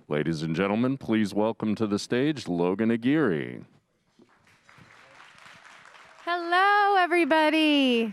Ladies and gentlemen, please welcome to the stage Logan Aguirre. Hello, everybody.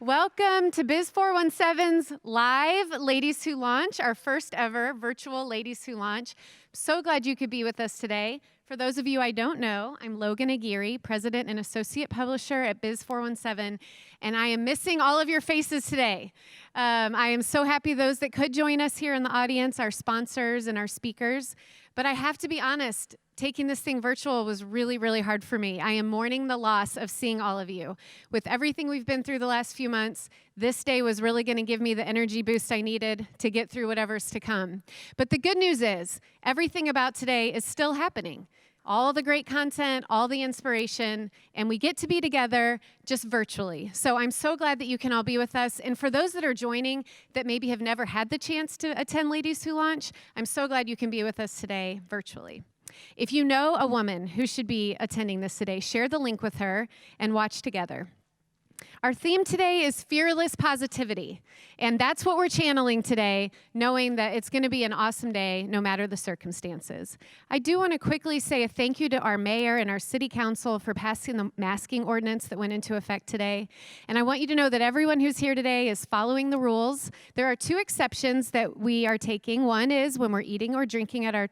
Welcome to Biz 417's live Ladies Who Launch, our first ever virtual Ladies Who Launch. So glad you could be with us today. For those of you I don't know, I'm Logan Aguirre, President and Associate Publisher at Biz 417, and I am missing all of your faces today. I am so happy those that could join us here in the audience, our sponsors and our speakers. But I have to be honest, taking this thing virtual was really, really hard for me. I am mourning the loss of seeing all of you. With everything we've been through the last few months, this day was really going to give me the energy boost I needed to get through whatever's to come. But the good news is, everything about today is still happening. All the great content, all the inspiration, and we get to be together just virtually. So I'm so glad that you can all be with us. And for those that are joining that maybe have never had the chance to attend Ladies Who Launch, I'm so glad you can be with us today virtually. If you know a woman who should be attending this today, share the link with her and watch together. Our theme today is fearless positivity, and that's what we're channeling today, knowing that it's going to be an awesome day no matter the circumstances. I do want to quickly say a thank you to our mayor and our city council for passing the masking ordinance that went into effect today, and I want you to know that everyone who's here today is following the rules. There are two exceptions that we are taking. One is when we're eating or drinking at our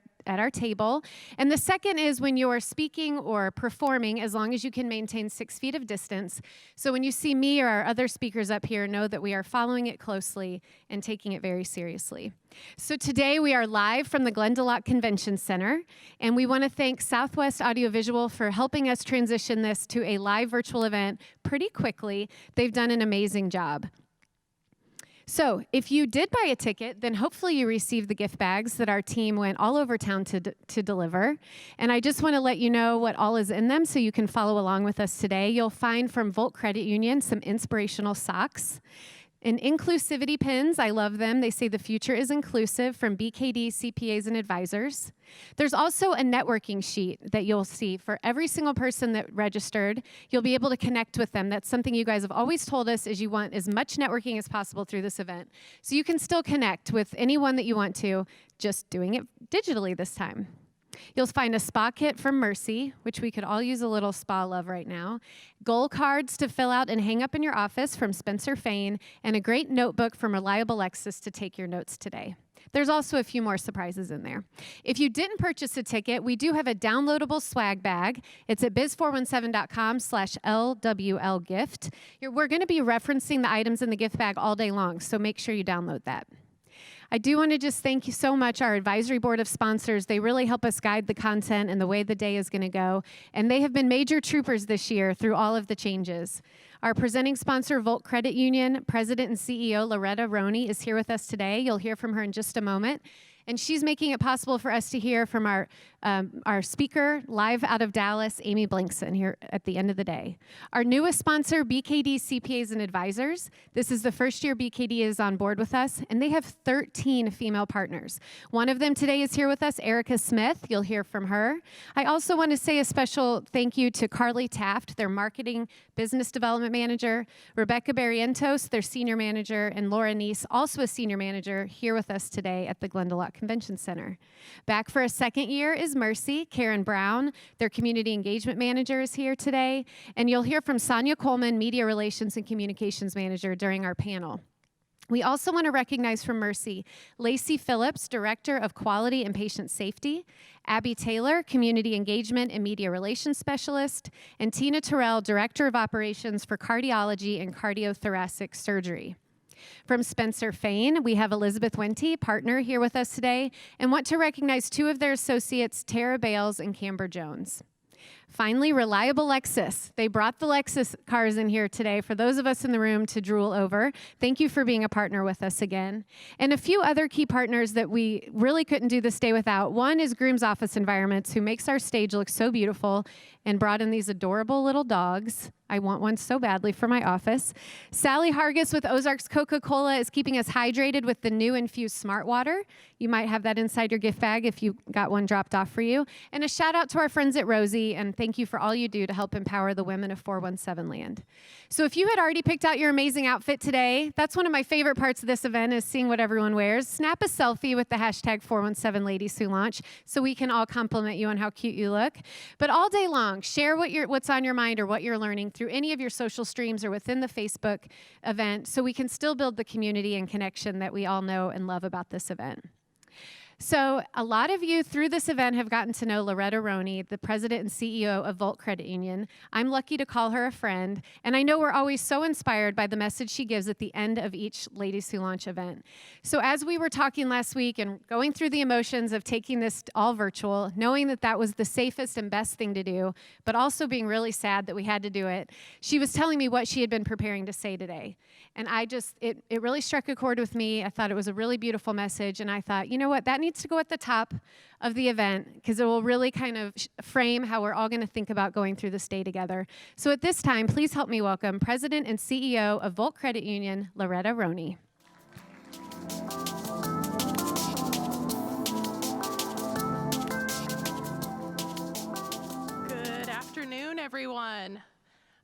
table. And the second is when you are speaking or performing, as long as you can maintain 6 feet of distance. So when you see me or our other speakers up here, know that we are following it closely and taking it very seriously. So today we are live from the Glendalough Convention Center, and we want to thank Southwest Audiovisual for helping us transition this to a live virtual event pretty quickly. They've done an amazing job. So if you did buy a ticket, then hopefully you received the gift bags that our team went all over town to deliver. And I just want to let you know what all is in them so you can follow along with us today. You'll find from Volt Credit Union some inspirational socks. And inclusivity pins, I love them. They say the future is inclusive from BKD CPAs and advisors. There's also a networking sheet that you'll see for every single person that registered. You'll be able to connect with them. That's something you guys have always told us is you want as much networking as possible through this event. So you can still connect with anyone that you want to, just doing it digitally this time. You'll find a spa kit from Mercy, which we could all use a little spa love right now, goal cards to fill out and hang up in your office from Spencer Fane, and a great notebook from Reliable Lexus to take your notes today. There's also a few more surprises in there. If you didn't purchase a ticket, we do have a downloadable swag bag. It's at biz417.com/LWLgift. We're going to be referencing the items in the gift bag all day long, so make sure you download that. I do want to just thank you so much, our advisory board of sponsors. They really help us guide the content and the way the day is going to go. And they have been major troopers this year through all of the changes. Our presenting sponsor, Volt Credit Union, President and CEO Loretta Roney is here with us today. You'll hear from her in just a moment. And she's making it possible for us to hear from our speaker live out of Dallas, Amy Blankson, here at the end of the day. Our newest sponsor, BKD CPAs and Advisors. This is the first year BKD is on board with us, and they have 13 female partners. One of them today is here with us, Erica Smith. You'll hear from her. I also want to say a special thank you to Carly Taft, their marketing business development manager, Rebecca Barrientos, their senior manager, and Laura Neese, also a senior manager, here with us today at the Glendalough Convention Center. Back for a second year is Mercy. Karen Brown, their community engagement manager, is here today. And you'll hear from Sonia Coleman, media relations and communications manager, during our panel. We also want to recognize from Mercy, Lacey Phillips, Director of Quality and Patient Safety, Abby Taylor, Community Engagement and Media Relations Specialist, and Tina Terrell, Director of Operations for Cardiology and Cardiothoracic Surgery. From Spencer Fane, we have Elizabeth Wente, partner, here with us today, and want to recognize two of their associates, Tara Bales and Camber Jones. Finally, Reliable Lexus. They brought the Lexus cars in here today for those of us in the room to drool over. Thank you for being a partner with us again. And a few other key partners that we really couldn't do this day without. One is Groom's Office Environments, who makes our stage look so beautiful and brought in these adorable little dogs. I want one so badly for my office. Sally Hargis with Ozarks Coca-Cola is keeping us hydrated with the new infused smart water. You might have that inside your gift bag if you got one dropped off for you. And a shout out to our friends at Rosie, and thank you for all you do to help empower the women of 417 land. So if you had already picked out your amazing outfit today, that's one of my favorite parts of this event is seeing what everyone wears. Snap a selfie with the hashtag 417 Ladies Who Launch so we can all compliment you on how cute you look. But all day long, share what's on your mind or what you're learning through any of your social streams or within the Facebook event so we can still build the community and connection that we all know and love about this event. So a lot of you through this event have gotten to know Loretta Roney, the president and CEO of Volt Credit Union. I'm lucky to call her a friend, and I know we're always so inspired by the message she gives at the end of each Ladies Who Launch event. So as we were talking last week and going through the emotions of taking this all virtual, knowing that that was the safest and best thing to do, but also being really sad that we had to do it, she was telling me what she had been preparing to say today. And it really struck a chord with me. I thought it was a really beautiful message, and I thought, you know what, that needs to go at the top of the event because it will really kind of frame how we're all going to think about going through this day together. So at this time, please help me welcome President and CEO of Volt Credit Union, Loretta Roney. Good afternoon, everyone.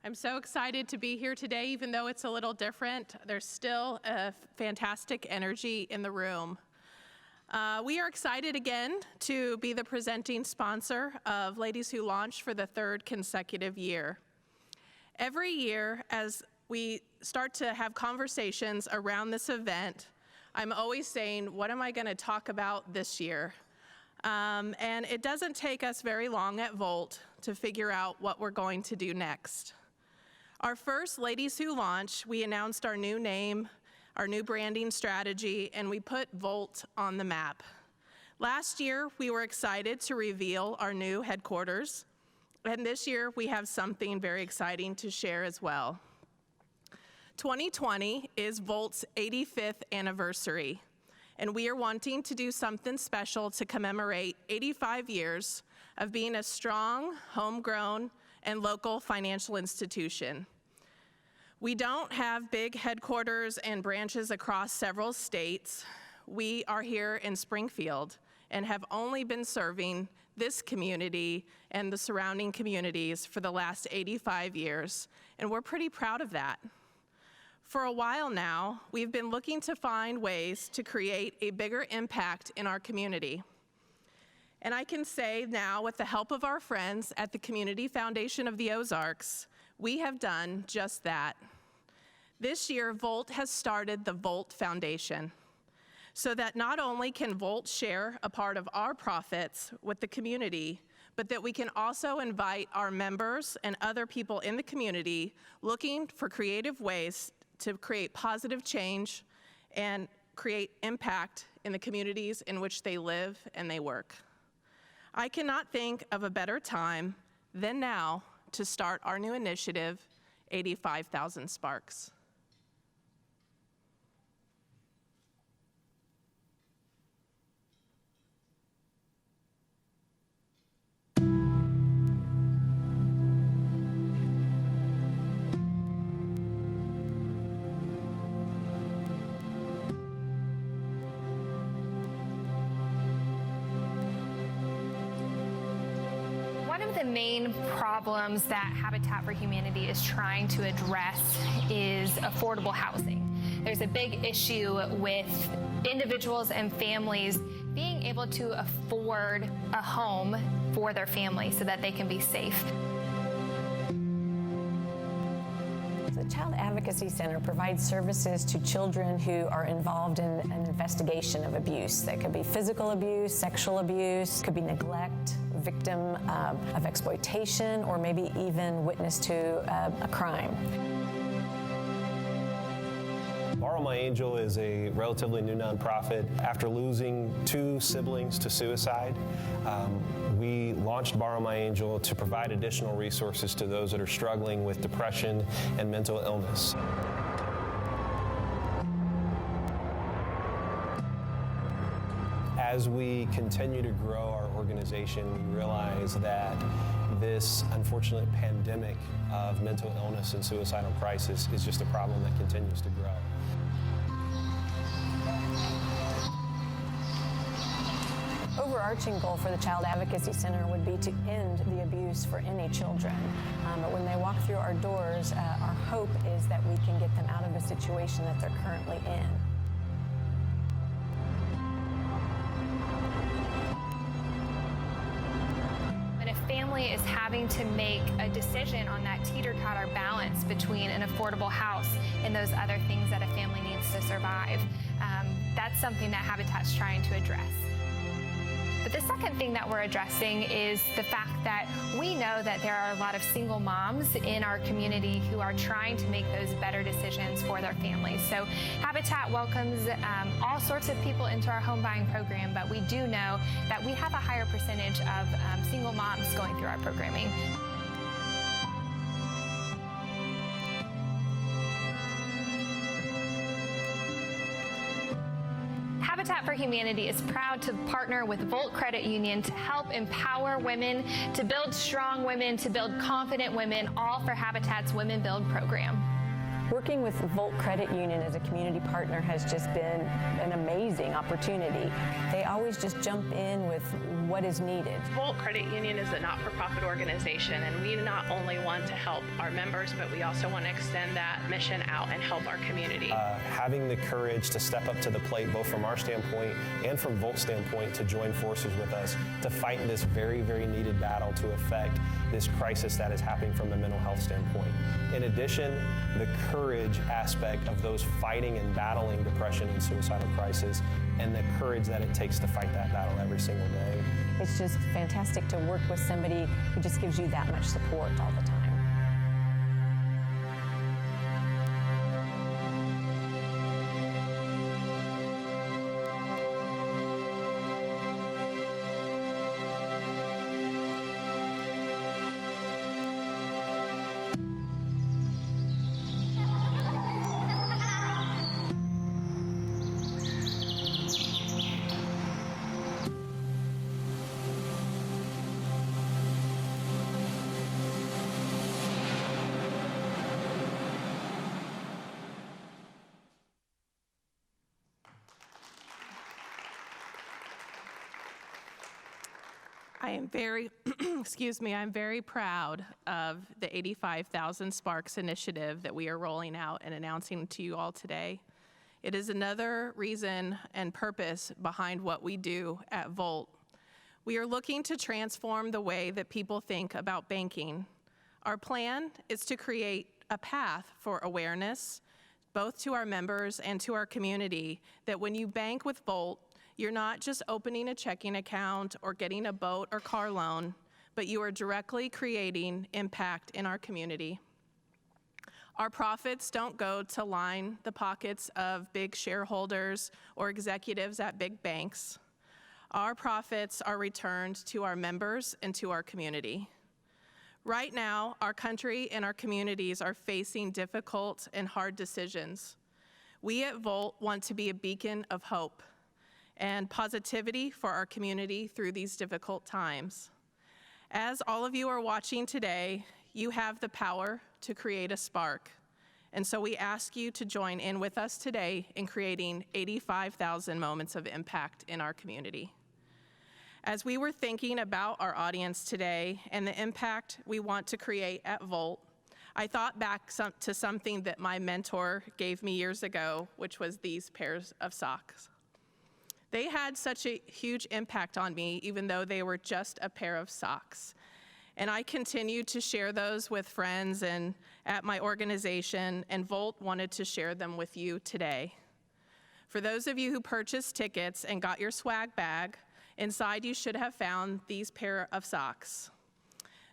I'm so excited to be here today, even though it's a little different. There's still a fantastic energy in the room. We are excited again to be the presenting sponsor of Ladies Who Launch for the third consecutive year. Every year, as we start to have conversations around this event, I'm always saying, what am I going to talk about this year? And it doesn't take us very long at Volt to figure out what we're going to do next. Our first Ladies Who Launch, we announced our new name, our new branding strategy, and we put Volt on the map. Last year, we were excited to reveal our new headquarters, and this year we have something very exciting to share as well. 2020 is Volt's 85th anniversary, and we are wanting to do something special to commemorate 85 years of being a strong, homegrown, and local financial institution. We don't have big headquarters and branches across several states. We are here in Springfield and have only been serving this community and the surrounding communities for the last 85 years, and we're pretty proud of that. For a while now, we've been looking to find ways to create a bigger impact in our community. And I can say now, with the help of our friends at the Community Foundation of the Ozarks, we have done just that. This year, Volt has started the Volt Foundation, so that not only can Volt share a part of our profits with the community, but that we can also invite our members and other people in the community looking for creative ways to create positive change and create impact in the communities in which they live and they work. I cannot think of a better time than now to start our new initiative, 85,000 Sparks. One of the main problems that Habitat for Humanity is trying to address is affordable housing. There's a big issue with individuals and families being able to afford a home for their family so that they can be safe. The Child Advocacy Center provides services to children who are involved in an investigation of abuse. That could be physical abuse, sexual abuse, could be neglect, victim of exploitation, or maybe even witness to a crime. Borrow My Angel is a relatively new nonprofit. After losing 2 siblings to suicide, we launched Borrow My Angel to provide additional resources to those that are struggling with depression and mental illness. As we continue to grow our organization, we realize that this unfortunate pandemic of mental illness and suicidal crisis is just a problem that continues to grow. overarching goal for the Child Advocacy Center would be to end the abuse for any children. But when they walk through our doors, our hope is that we can get them out of the situation that they're currently in. When a family is having to make a decision on that teeter-totter balance between an affordable house and those other things that a family needs to survive, that's something that Habitat's trying to address. But the second thing that we're addressing is the fact that we know that there are a lot of single moms in our community who are trying to make those better decisions for their families. So Habitat welcomes all sorts of people into our home buying program, but we do know that we have a higher percentage of single moms going through our programming. Habitat for Humanity is proud to partner with Volt Credit Union to help empower women, to build strong women, to build confident women, all for Habitat's Women Build program. Working with Volt Credit Union as a community partner has just been an amazing opportunity. They always just jump in with what is needed. Volt Credit Union is a not-for-profit organization, and we not only want to help our members, but we also want to extend that mission out and help our community. Having the courage to step up to the plate, both from our standpoint and from Volt's standpoint, to join forces with us to fight this very, very needed battle to affect this crisis that is happening from a mental health standpoint. In addition, the courage aspect of those fighting and battling depression and suicidal crisis, and the courage that it takes to fight that battle every single day. It's just fantastic to work with somebody who just gives you that much support all the time. I am very, I'm very proud of the 85,000 Sparks initiative that we are rolling out and announcing to you all today. It is another reason and purpose behind what we do at Volt. We are looking to transform the way that people think about banking. Our plan is to create a path for awareness, both to our members and to our community, that when you bank with Volt, you're not just opening a checking account or getting a boat or car loan, but you are directly creating impact in our community. Our profits don't go to line the pockets of big shareholders or executives at big banks. Our profits are returned to our members and to our community. Right now, our country and our communities are facing difficult and hard decisions. We at Volt want to be a beacon of hope and positivity for our community through these difficult times. As all of you are watching today, you have the power to create a spark. And so we ask you to join in with us today in creating 85,000 moments of impact in our community. As we were thinking about our audience today and the impact we want to create at Volt, I thought back to something that my mentor gave me years ago, which was these pairs of socks. They had such a huge impact on me, even though they were just a pair of socks. And I continued to share those with friends and at my organization, and Volt wanted to share them with you today. For those of you who purchased tickets and got your swag bag, inside you should have found these pair of socks.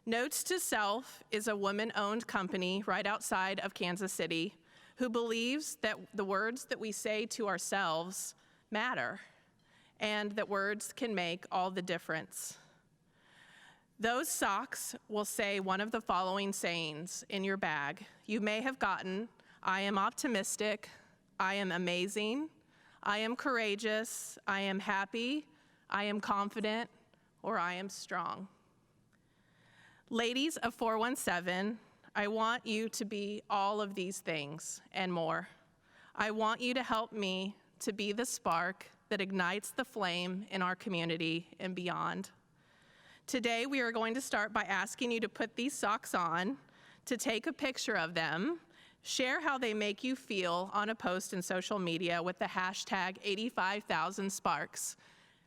Notes to Self is a woman-owned company right outside of Kansas City who believes that the words that we say to ourselves matter, and that words can make all the difference. Those socks will say one of the following sayings in your bag. You may have gotten, I am optimistic, I am amazing, I am courageous, I am happy, I am confident, or I am strong. Ladies of 417, I want you to be all of these things and more. I want you to help me to be the spark that ignites the flame in our community and beyond. Today, we are going to start by asking you to put these socks on, to take a picture of them, share how they make you feel on a post in social media with the hashtag 85,000Sparks.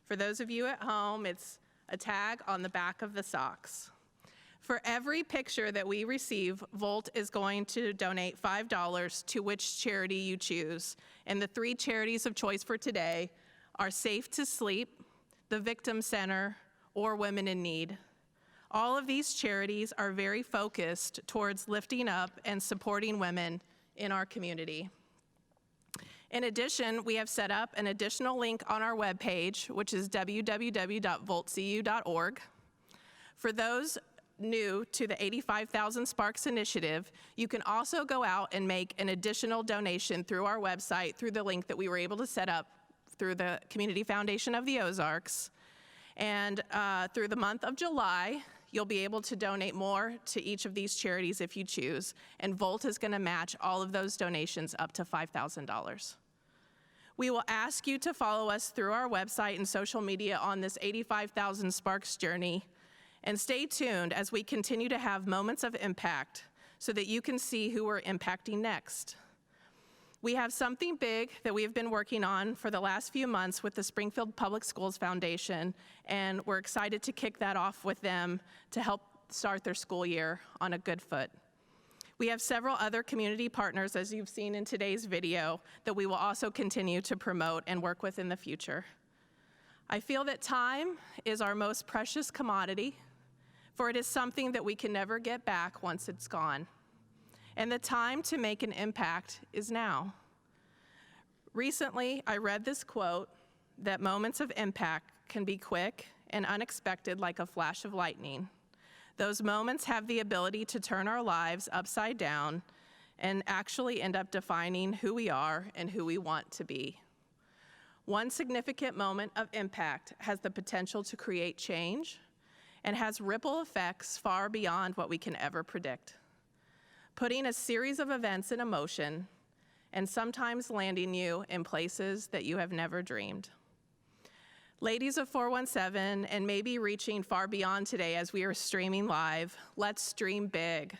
For those of you at home, it's a tag on the back of the socks. For every picture that we receive, Volt is going to donate $5 to which charity you choose. And the 3 charities of choice for today are Safe to Sleep, the Victim Center, or Women in Need. All of these charities are very focused towards lifting up and supporting women in our community. In addition, we have set up an additional link on our webpage, which is www.voltcu.org. For those new to the 85,000Sparks initiative, you can also go out and make an additional donation through our website through the link that we were able to set up through the Community Foundation of the Ozarks. And through the month of July, you'll be able to donate more to each of these charities if you choose, and Volt is going to match all of those donations up to $5,000. We will ask you to follow us through our website and social media on this 85,000Sparks journey, and stay tuned as we continue to have moments of impact so that you can see who we're impacting next. We have something big that we have been working on for the last few months with the Springfield Public Schools Foundation, and we're excited to kick that off with them to help start their school year on a good foot. We have several other community partners, as you've seen in today's video, that we will also continue to promote and work with in the future. I feel that time is our most precious commodity, for it is something that we can never get back once it's gone. And the time to make an impact is now. Recently, I read this quote that moments of impact can be quick and unexpected like a flash of lightning. Those moments have the ability to turn our lives upside down and actually end up defining who we are and who we want to be. One significant moment of impact has the potential to create change and has ripple effects far beyond what we can ever predict, putting a series of events in motion and sometimes landing you in places that you have never dreamed. Ladies of 417, and maybe reaching far beyond today as we are streaming live, let's dream big.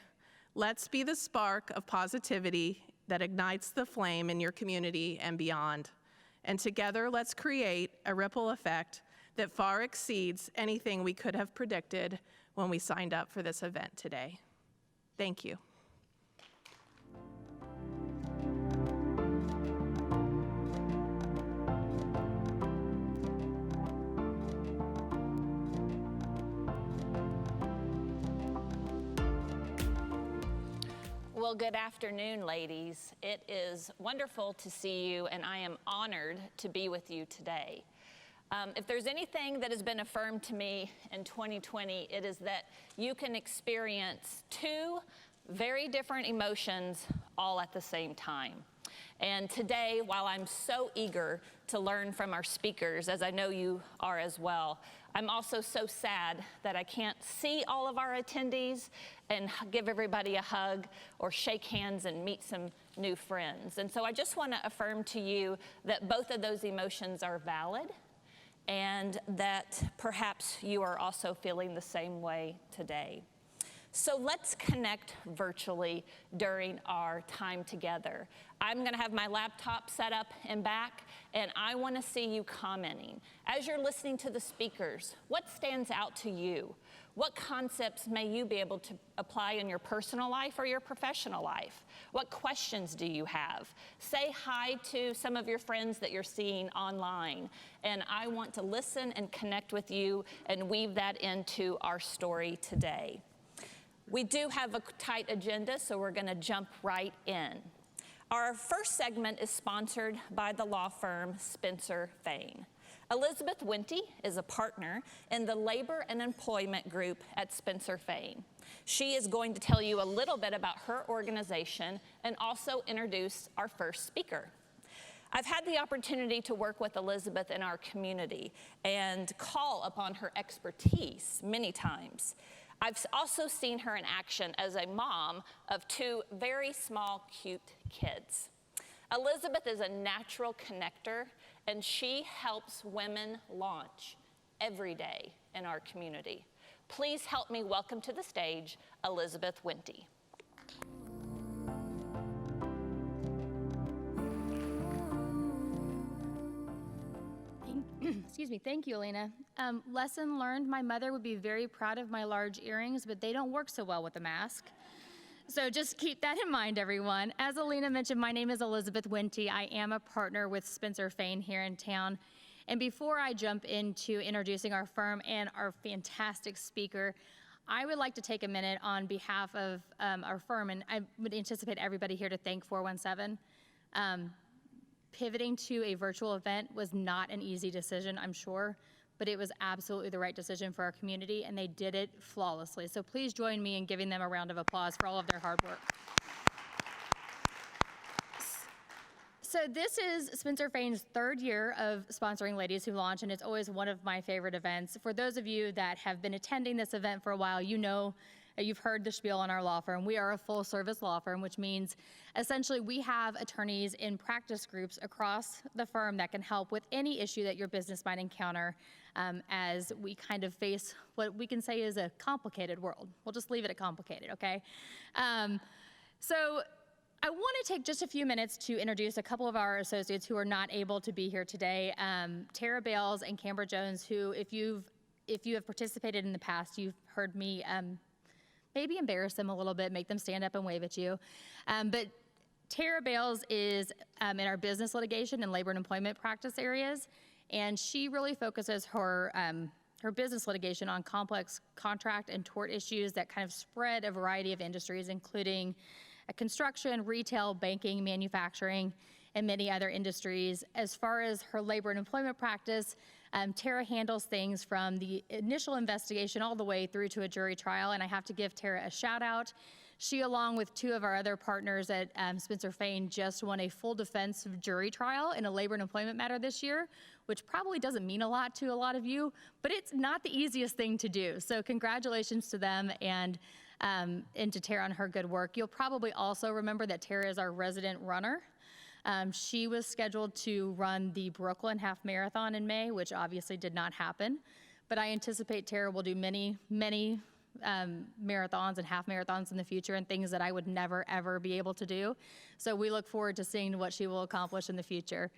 Let's be the spark of positivity that ignites the flame in your community and beyond. And together, let's create a ripple effect that far exceeds anything we could have predicted when we signed up for this event today. Thank you. Well, good afternoon, ladies. It is wonderful to see you, and I am honored to be with you today. If there's anything that has been affirmed to me in 2020, it is that you can experience 2 very different emotions all at the same time. And today, while I'm so eager to learn from our speakers, as I know you are as well, I'm also so sad that I can't see all of our attendees and give everybody a hug or shake hands and meet some new friends. And so I just want to affirm to you that both of those emotions are valid, and that perhaps you are also feeling the same way today. So let's connect virtually during our time together. I'm going to have my laptop set up in back, and I want to see you commenting. As you're listening to the speakers, what stands out to you? What concepts may you be able to apply in your personal life or your professional life? What questions do you have? Say hi to some of your friends that you're seeing online, and I want to listen and connect with you and weave that into our story today. We do have a tight agenda, so we're going to jump right in. Our first segment is sponsored by the law firm Spencer Fane. Elizabeth Winty is a partner in the Labor and Employment Group at Spencer Fane. She is going to tell you a little bit about her organization and also introduce our first speaker. I've had the opportunity to work with Elizabeth in our community and call upon her expertise many times. I've also seen her in action as a mom of 2 very small, cute kids. Elizabeth is a natural connector, and she helps women launch every day in our community. Please help me welcome to the stage Elizabeth Winty. Excuse me. Thank you, Elena. Lesson learned, my mother would be very proud of my large earrings, but they don't work so well with a mask. So just keep that in mind, everyone. As Elena mentioned, my name is Elizabeth Winty. I am a partner with Spencer Fane here in town. And before I jump into introducing our firm and our fantastic speaker, I would like to take a minute on behalf of our firm, and I would anticipate everybody here to thank 417. Pivoting to a virtual event was not an easy decision, I'm sure, but it was absolutely the right decision for our community, and they did it flawlessly. So please join me in giving them a round of applause for all of their hard work. So this is Spencer Fane's third year of sponsoring Ladies Who Launch, and it's always one of my favorite events. For those of you that have been attending this event for a while, you know, you've heard the spiel on our law firm. We are a full-service law firm, which means essentially we have attorneys in practice groups across the firm that can help with any issue that your business might encounter as we kind of face what we can say is a complicated world. We'll just leave it at complicated, okay? So I want to take just a few minutes to introduce a couple of our associates who are not able to be here today. Tara Bales and Camber Jones, who if you have participated in the past, you've heard me maybe embarrass them a little bit, make them stand up and wave at you. But Tara Bales is in our business litigation and labor and employment practice areas, and she really focuses her business litigation on complex contract and tort issues that kind of spread a variety of industries, including construction, retail, banking, manufacturing, and many other industries. As far as her labor and employment practice, Tara handles things from the initial investigation all the way through to a jury trial, and I have to give Tara a shout out. She, along with two of our other partners at Spencer Fane, just won a full defense jury trial in a labor and employment matter this year, which probably doesn't mean a lot to a lot of you, but it's not the easiest thing to do. So congratulations to them and to Tara on her good work. You'll probably also remember that Tara is our resident runner. She was scheduled to run the Brooklyn Half Marathon in May, which obviously did not happen. But I anticipate Tara will do many marathons and half marathons in the future and things that I would never, ever be able to do. So we look forward to seeing what she will accomplish in the future.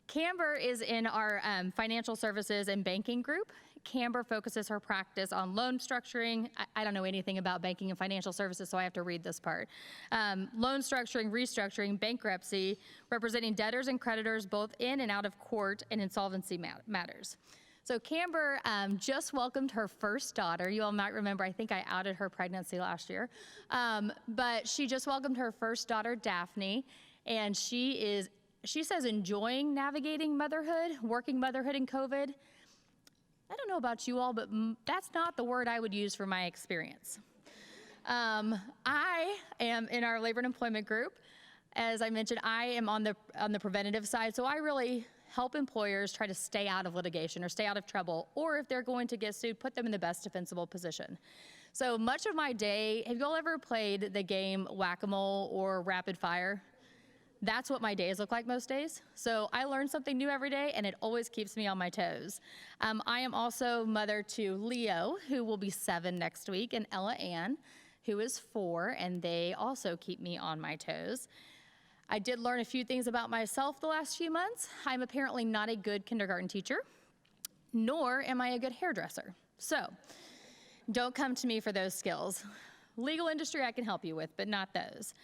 Camber is in our financial services and banking group. Camber focuses her practice on loan structuring. I don't know anything about banking and financial services, so I have to read this part. Loan structuring, restructuring, bankruptcy, representing debtors and creditors both in and out of court, and insolvency matters. So Camber just welcomed her first daughter. You all might remember, I think I outed her pregnancy last year. But she just welcomed her first daughter, Daphne, and she says enjoying navigating motherhood, working motherhood in COVID. I don't know about you all, but that's not the word I would use for my experience. I am in our labor and employment group. As I mentioned, I am on the preventative side, so I really help employers try to stay out of litigation or stay out of trouble, or if they're going to get sued, put them in the best defensible position. So much of my day, have you all ever played the game Whack-A-Mole or Rapid Fire? That's what my days look like most days. So I learn something new every day, and it always keeps me on my toes. I am also mother to Leo, who will be 7 next week, and Ella Ann, who is 4, and they also keep me on my toes. I did learn a few things about myself the last few months. I'm apparently not a good kindergarten teacher, nor am I a good hairdresser. So don't come to me for those skills. Legal industry I can help you with, but not those.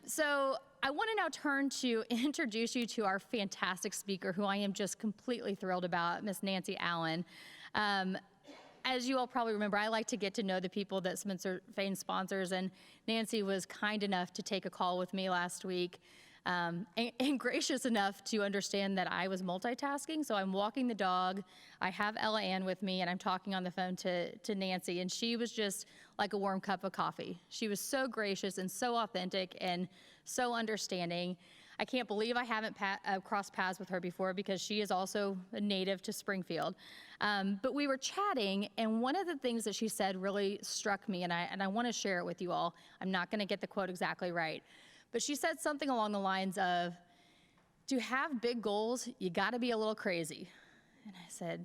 So I want to now turn to introduce you to our fantastic speaker, who I am just completely thrilled about, Miss Nancy Allen. As you all probably remember, I like to get to know the people that Spencer Fane sponsors, and Nancy was kind enough to take a call with me last week, and gracious enough to understand that I was multitasking. So I'm walking the dog, I have Ella Ann with me, and I'm talking on the phone to Nancy, and she was just like a warm cup of coffee. She was so gracious and so authentic and so understanding. I can't believe I haven't crossed paths with her before, because she is also a native to Springfield. But we were chatting, and one of the things that she said really struck me, and I want to share it with you all. I'm not going to get the quote exactly right. but she said something along the lines of, to have big goals, you gotta be a little crazy. And I said,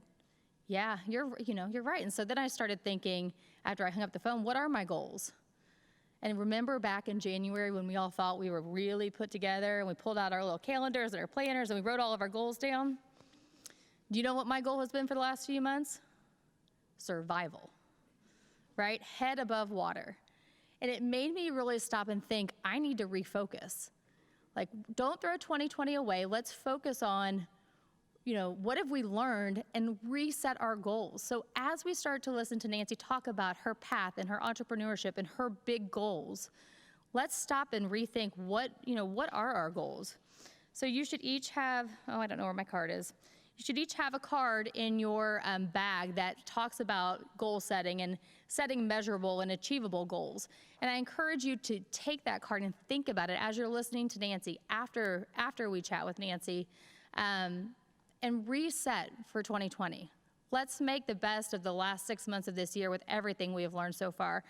yeah, you're right. And so then I started thinking, after I hung up the phone, what are my goals? And remember back in January when we all thought we were really put together and we pulled out our little calendars and our planners and we wrote all of our goals down? Do you know what my goal has been for the last few months? Survival, right? Head above water. And it made me really stop and think, I need to refocus. Like, don't throw 2020 away. Let's focus on, what have we learned, and reset our goals. So as we start to listen to Nancy talk about her path and her entrepreneurship and her big goals, let's stop and rethink what are our goals. So you should each have, I don't know where my card is. You should each have a card in your bag that talks about goal setting and setting measurable and achievable goals. And I encourage you to take that card and think about it as you're listening to Nancy after we chat with Nancy, and reset for 2020. Let's make the best of the last 6 months of this year with everything we have learned so far.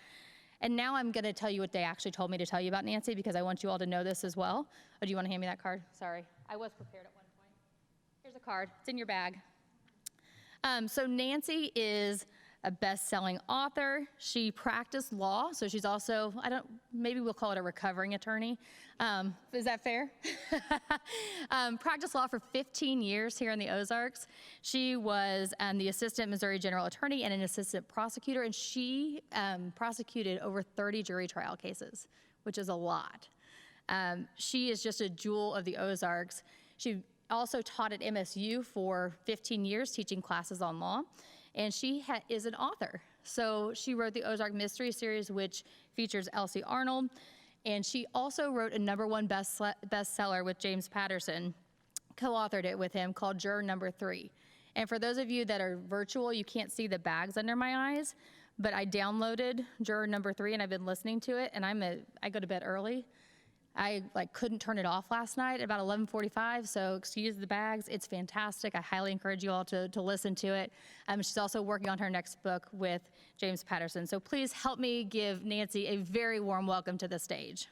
And now I'm gonna tell you what they actually told me to tell you about Nancy, because I want you all to know this as well. Oh, do you wanna hand me that card? Sorry, I was prepared at one point. Here's a card, it's in your bag. So Nancy is a best-selling author. She practiced law, so she's also, maybe we'll call it a recovering attorney. Is that fair? Practiced law for 15 years here in the Ozarks. She was the assistant Missouri general attorney and an assistant prosecutor, and she prosecuted over 30 jury trial cases, which is a lot. She is just a jewel of the Ozarks. She also taught at MSU for 15 years, teaching classes on law. And she is an author. So she wrote the Ozark Mystery Series, which features Elsie Arnold. And she also wrote a #1 bestseller with James Patterson, co-authored it with him, called Juror Number 3. And for those of you that are virtual, you can't see the bags under my eyes, but I downloaded Juror Number 3 and I've been listening to it, and I go to bed early. I couldn't turn it off last night at about 11:45, so excuse the bags. It's fantastic. I highly encourage you all to listen to it. She's also working on her next book with James Patterson. So please help me give Nancy a very warm welcome to the stage.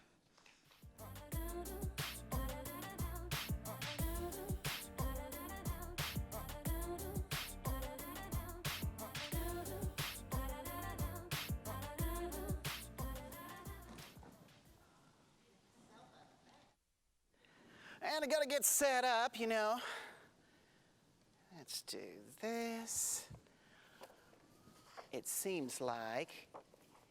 And I gotta get set up, Let's do this. It seems like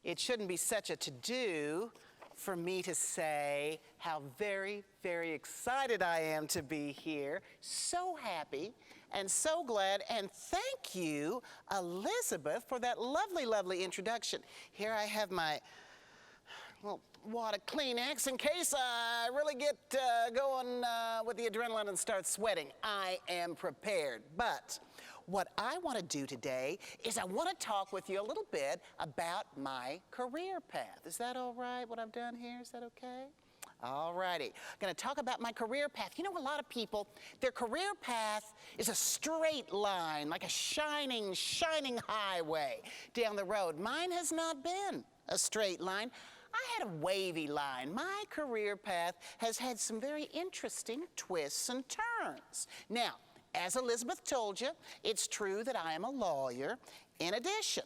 it shouldn't be such a to-do for me to say how very, very excited I am to be here. So happy and so glad, and thank you, Elizabeth, for that lovely, lovely introduction. Here I have my wad of Kleenex in case I really get going with the adrenaline and start sweating. I am prepared. But what I want to do today is I want to talk with you a little bit about my career path. Is that all right, what I've done here? Is that okay? All righty. I'm going to talk about my career path. A lot of people, their career path is a straight line, like a shining, shining highway down the road. Mine has not been a straight line. I had a wavy line. My career path has had some very interesting twists and turns. Now, as Elizabeth told you, it's true that I am a lawyer. In addition,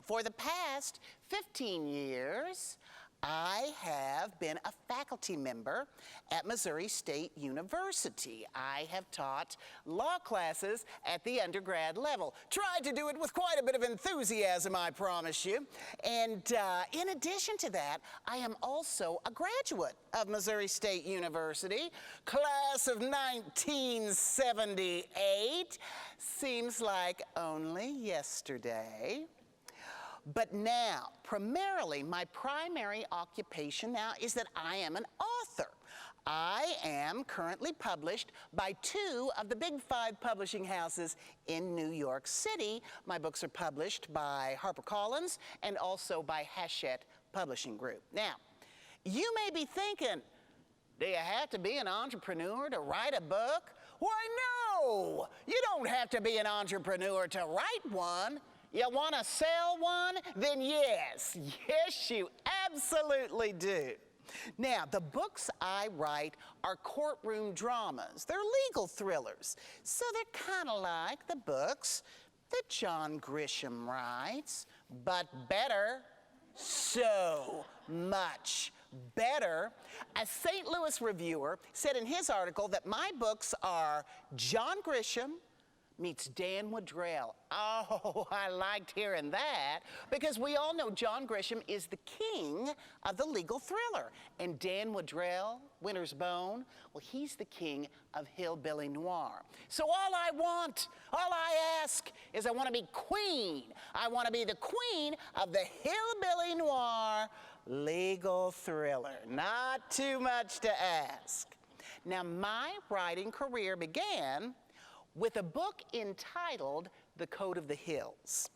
for the past 15 years, I have been a faculty member at Missouri State University. I have taught law classes at the undergrad level. Tried to do it with quite a bit of enthusiasm, I promise you. And in addition to that, I am also a graduate of Missouri State University, class of 1978. Seems like only yesterday. But now, primarily, my primary occupation now is that I am an author. I am currently published by 2 of the big 5 publishing houses in New York City. My books are published by HarperCollins and also by Hachette Publishing Group. Now, you may be thinking, do you have to be an entrepreneur to write a book? Why, no! You don't have to be an entrepreneur to write one. You want to sell one? Then yes, yes you absolutely do. Now, the books I write are courtroom dramas. They're legal thrillers. So they're kind of like the books that John Grisham writes, but better, so much better. A St. Louis reviewer said in his article that my books are John Grisham meets Dan Woodrell. Oh, I liked hearing that, because we all know John Grisham is the king of the legal thriller. And Dan Woodrell, Winter's Bone, well, he's the king of hillbilly noir. So all I ask is I want to be queen. I want to be the queen of the hillbilly noir legal thriller. Not too much to ask. Now, my writing career began with a book entitled The Code of the Hills.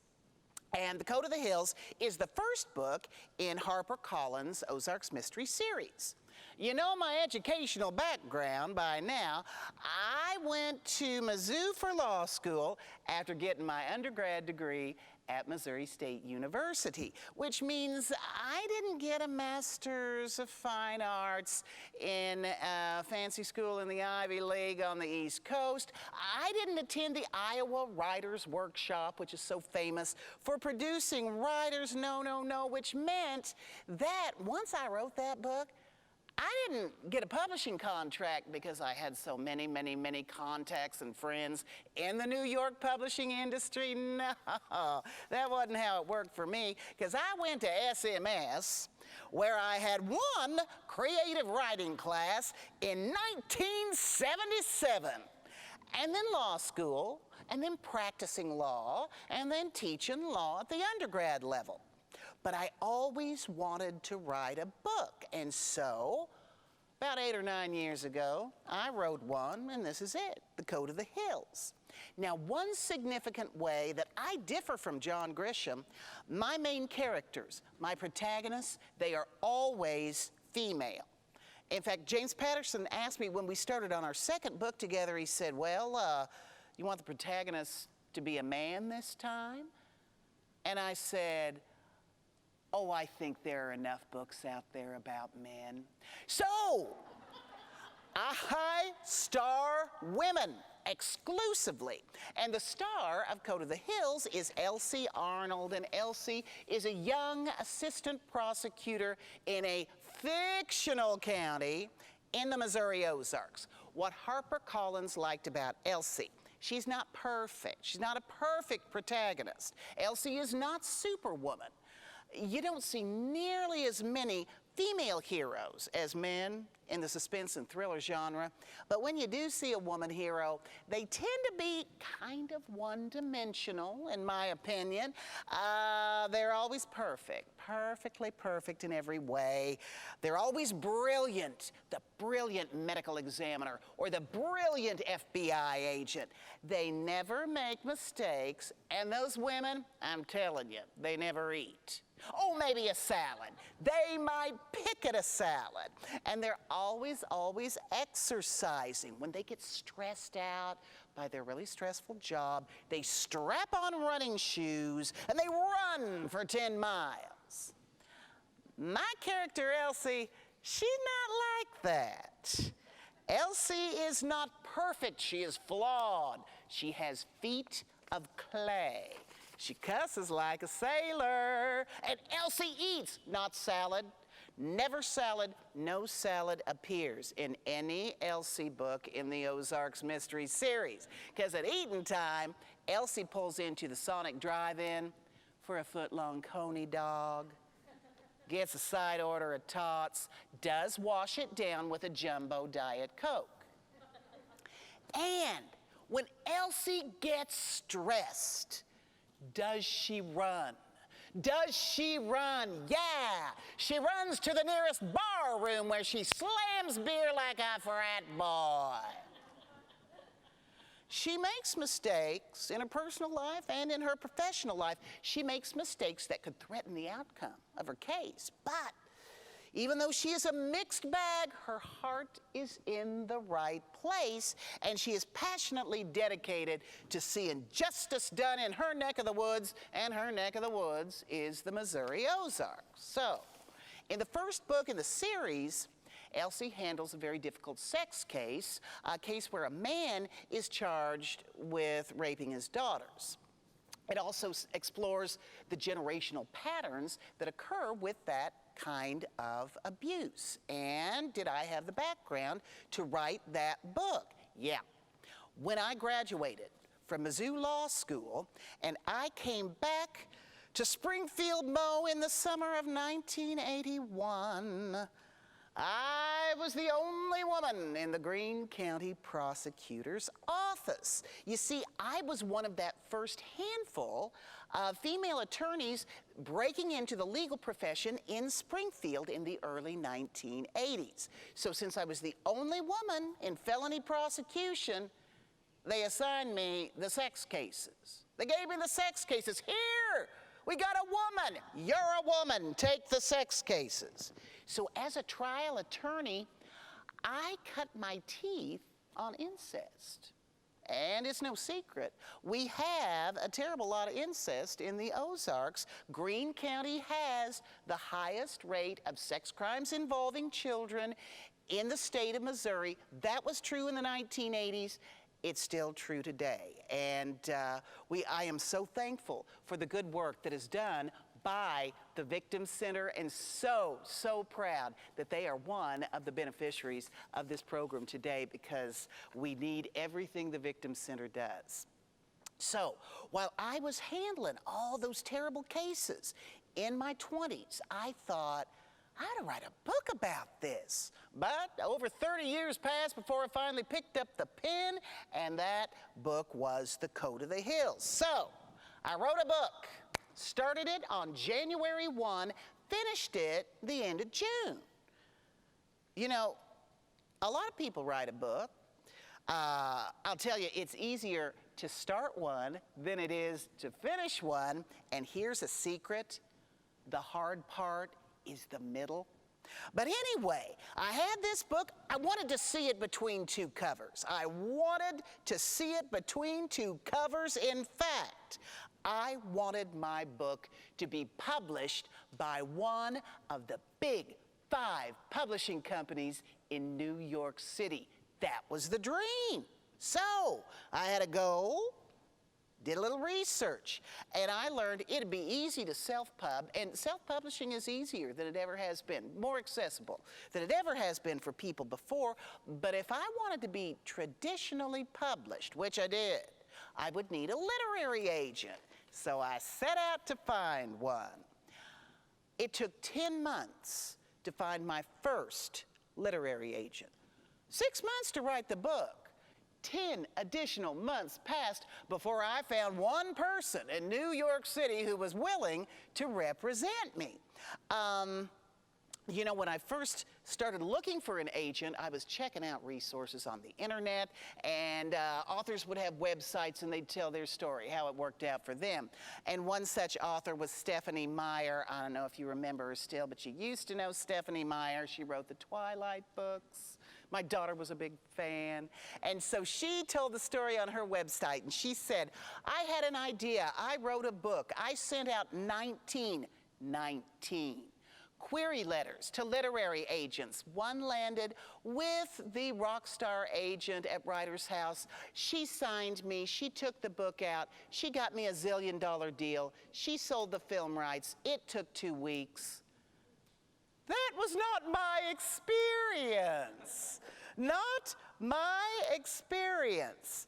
And The Code of the Hills is the first book in HarperCollins' Ozarks Mystery Series. You know my educational background by now. I went to Mizzou for law school after getting my undergrad degree at Missouri State University, which means I didn't get a Master's of Fine Arts in a fancy school in the Ivy League on the East Coast. I didn't attend the Iowa Writers Workshop, which is so famous for producing writers, which meant that once I wrote that book, I didn't get a publishing contract because I had so many contacts and friends in the New York publishing industry. No, that wasn't how it worked for me, because I went to SMS, where I had one creative writing class in 1977, and then law school, and then practicing law, and then teaching law at the undergrad level. But I always wanted to write a book, and so about 8 or 9 years ago, I wrote one, and this is it, The Code of the Hills. Now, one significant way that I differ from John Grisham, my main characters, my protagonists, they are always female. In fact, James Patterson asked me when we started on our second book together, he said, well, you want the protagonist to be a man this time? And I said, oh, I think there are enough books out there about men. So, I star women exclusively. And the star of Code of the Hills is Elsie Arnold. And Elsie is a young assistant prosecutor in a fictional county in the Missouri Ozarks. What HarperCollins liked about Elsie, she's not perfect. She's not a perfect protagonist. Elsie is not Superwoman. You don't see nearly as many female heroes as men in the suspense and thriller genre, but when you do see a woman hero, they tend to be kind of one-dimensional, in my opinion. They're always perfect, perfectly perfect in every way. They're always brilliant, the brilliant medical examiner or the brilliant FBI agent. They never make mistakes, and those women, I'm telling you, they never eat. Oh, maybe a salad. They might pick at a salad. And they're always exercising. When they get stressed out by their really stressful job, they strap on running shoes and they run for 10 miles. My character, Elsie, she's not like that. Elsie is not perfect. She is flawed. She has feet of clay. She cusses like a sailor. And Elsie eats, not salad. Never salad, no salad appears in any Elsie book in the Ozarks Mystery Series. Because at eating time, Elsie pulls into the Sonic Drive-In for a foot-long coney dog, gets a side order of tots, does wash it down with a jumbo Diet Coke. And when Elsie gets stressed, does she run? Does she run? Yeah! She runs to the nearest bar room where she slams beer like a frat boy. She makes mistakes in her personal life and in her professional life. She makes mistakes that could threaten the outcome of her case. But even though she is a mixed bag, her heart is in the right place, and she is passionately dedicated to seeing justice done in her neck of the woods, and her neck of the woods is the Missouri Ozarks. So, In the first book in the series, Elsie handles a very difficult sex case, a case where a man is charged with raping his daughters. It also explores the generational patterns that occur with that kind of abuse. And did I have the background to write that book? Yeah. When I graduated from Mizzou Law School and I came back to Springfield, Mo, in the summer of 1981, I was the only woman in the Greene County Prosecutor's office. You see, I was one of that first handful of female attorneys breaking into the legal profession in Springfield in the early 1980s. So since I was the only woman in felony prosecution, they assigned me the sex cases. They gave me the sex cases. Here, we got a woman. You're a woman. Take the sex cases. So as a trial attorney, I cut my teeth on incest. And it's no secret, we have a terrible lot of incest in the Ozarks. Greene County has the highest rate of sex crimes involving children in the state of Missouri. That was true in the 1980s. It's still true today. And I am so thankful for the good work that is done by the Victim Center, and so proud that they are one of the beneficiaries of this program today, because we need everything the Victim Center does. So while I was handling all those terrible cases in my 20s, I thought, I ought to write a book about this. But over 30 years passed before I finally picked up the pen, and that book was The Code of the Hills. So I wrote a book, started it on January 1, finished it the end of June. You know, a lot of people write a book. I'll tell you, it's easier to start one than it is to finish one. And here's a secret: the hard part is the middle. But anyway, I had this book. I wanted to see it between two covers. I wanted to see it between two covers. In fact, I wanted my book to be published by one of the big 5 publishing companies in New York City. That was the dream. So I had to go, did a little research, and I learned it'd be easy to self-pub, and self-publishing is easier than it ever has been, more accessible than it ever has been for people before. But if I wanted to be traditionally published, which I did, I would need a literary agent. So I set out to find one. It took 10 months to find my first literary agent. 6 months to write the book. 10 additional months passed before I found one person in New York City who was willing to represent me. You know, when I first started looking for an agent, I was checking out resources on the internet, and authors would have websites and they'd tell their story, how it worked out for them. And one such author was Stephanie Meyer. I don't know if you remember her still, but you used to know Stephanie Meyer. She wrote the Twilight books. My daughter was a big fan. And so she told the story on her website, and she said, I had an idea. I wrote a book. I sent out 19 query letters to literary agents. One landed with the rock star agent at Writer's House. She signed me. She took the book out. She got me a $1 zillion deal. She sold the film rights. It took 2 weeks. That was not my experience. Not my experience.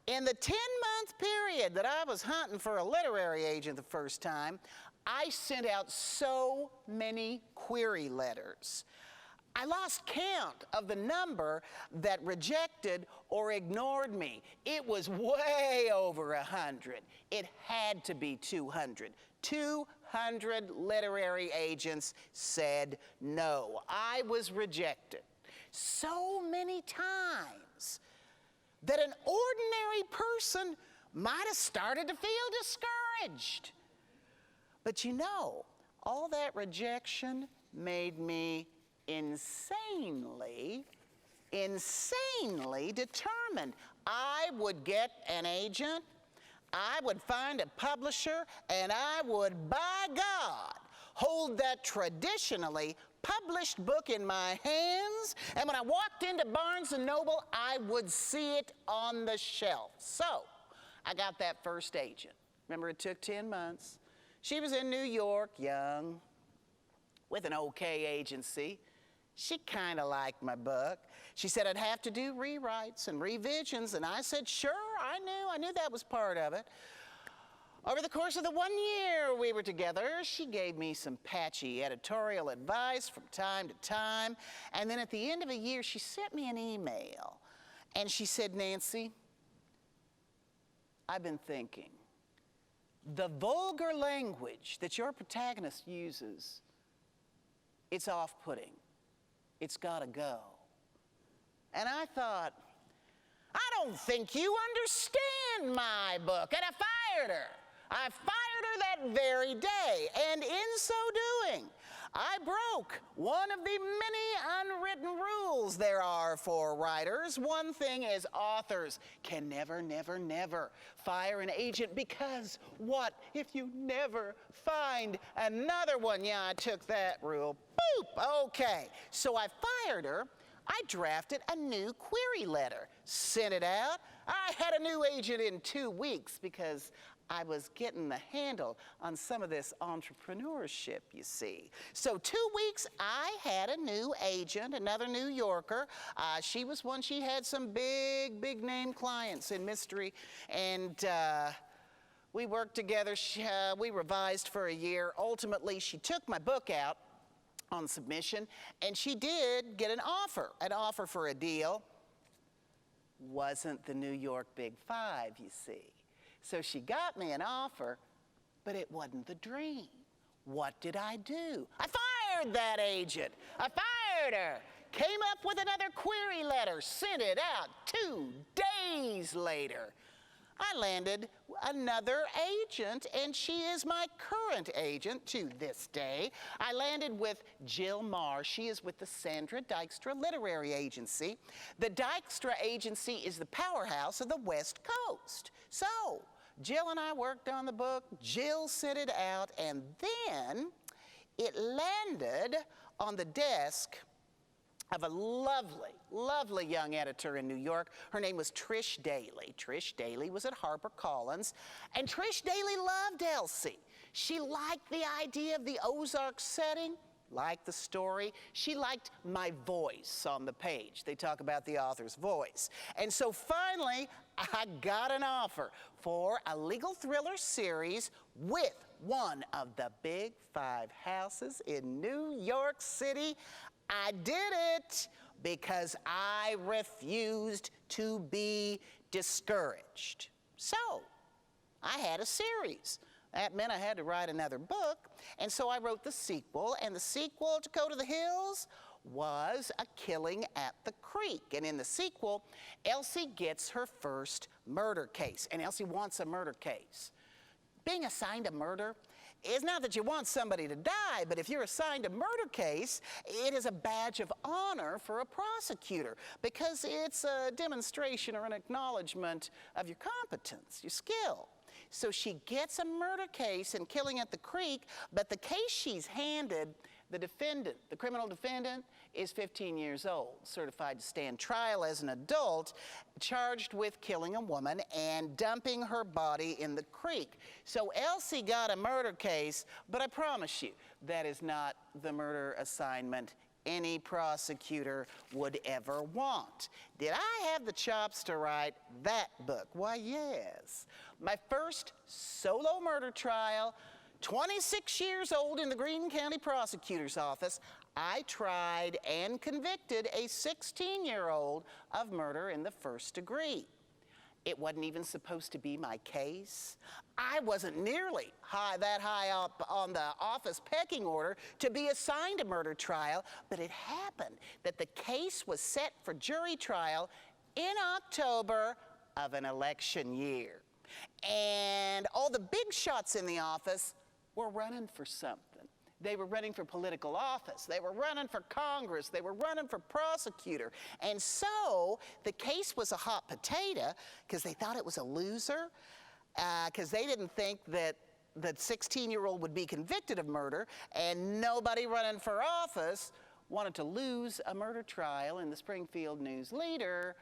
In the 10-month period that I was hunting for a literary agent the first time, I sent out so many query letters. I lost count of the number that rejected or ignored me. It was way over 100. It had to be 200. 200 literary agents said no. I was rejected so many times that an ordinary person might have started to feel discouraged. But you know, all that rejection made me insanely determined. I would get an agent, I would find a publisher, and I would, by God, hold that traditionally published book in my hands, and when I walked into Barnes & Noble, I would see it on the shelf. So I got that first agent. Remember, it took 10 months. She was in New York, young, with an okay agency. She kind of liked my book. She said I'd have to do rewrites and revisions, and I said, sure, I knew that was part of it. Over the course of the 1 year we were together, she gave me some patchy editorial advice from time to time, and then at the end of a year, she sent me an email, and she said, Nancy, I've been thinking. The vulgar language that your protagonist uses, it's off-putting. It's gotta go. And I thought, I don't think you understand my book. And I fired her. I fired her that very day. And in so doing, I broke one of the many unwritten rules there are for writers. One thing is authors can never, never, never fire an agent, because what if you never find another one? Yeah, I took that rule. Boop! Okay, so I fired her. I drafted a new query letter, sent it out. I had a new agent in 2 weeks because I was getting the handle on some of this entrepreneurship, you see. So 2 weeks, I had a new agent, another New Yorker. She was one, she had some big name clients in mystery, and we worked together. We revised for a year. Ultimately, she took my book out on submission, and she did get an offer for a deal. Wasn't the New York Big Five, you see. So she got me an offer, but it wasn't the dream. What did I do? I fired that agent. I fired her. Came up with another query letter, sent it out 2 days later. I landed another agent, and she is my current agent to this day. I landed with Jill Marr. She is with the Sandra Dykstra Literary Agency. The Dykstra Agency is the powerhouse of the West Coast. So Jill and I worked on the book. Jill sent it out, and then it landed on the desk of a lovely young editor in New York. Her name was Trish Daly. Trish Daly was at HarperCollins, and Trish Daly loved Elsie. She liked the idea of the Ozark setting, liked the story. She liked my voice on the page. They talk about the author's voice. And so finally, I got an offer for a legal thriller series with one of the Big Five houses in New York City. I did it because I refused to be discouraged. So I had a series. That meant I had to write another book, and so I wrote the sequel, and the sequel to Go to the Hills was A Killing at the Creek. And in the sequel, Elsie gets her first murder case, and Elsie wants a murder case. Being assigned a murder is not that you want somebody to die, but if you're assigned a murder case, it is a badge of honor for a prosecutor, because it's a demonstration or an acknowledgement of your competence, your skill. So she gets a murder case in Killing at the Creek, but the case she's handed, the defendant, the criminal defendant, is 15 years old, certified to stand trial as an adult, charged with killing a woman and dumping her body in the creek. So Elsie got a murder case, but I promise you, that is not the murder assignment any prosecutor would ever want. Did I have the chops to write that book? Why, yes. My first solo murder trial, 26 years old, in the Greene County Prosecutor's Office, I tried and convicted a 16-year-old of murder in the first degree. It wasn't even supposed to be my case. I wasn't nearly that high up on the office pecking order to be assigned a murder trial, but it happened that the case was set for jury trial in October of an election year. And all the big shots in the office were running for something. They were running for political office. They were running for Congress. They were running for prosecutor. And so the case was a hot potato because they thought it was a loser, because they didn't think that the 16-year-old would be convicted of murder, and nobody running for office wanted to lose a murder trial in the Springfield News-Leader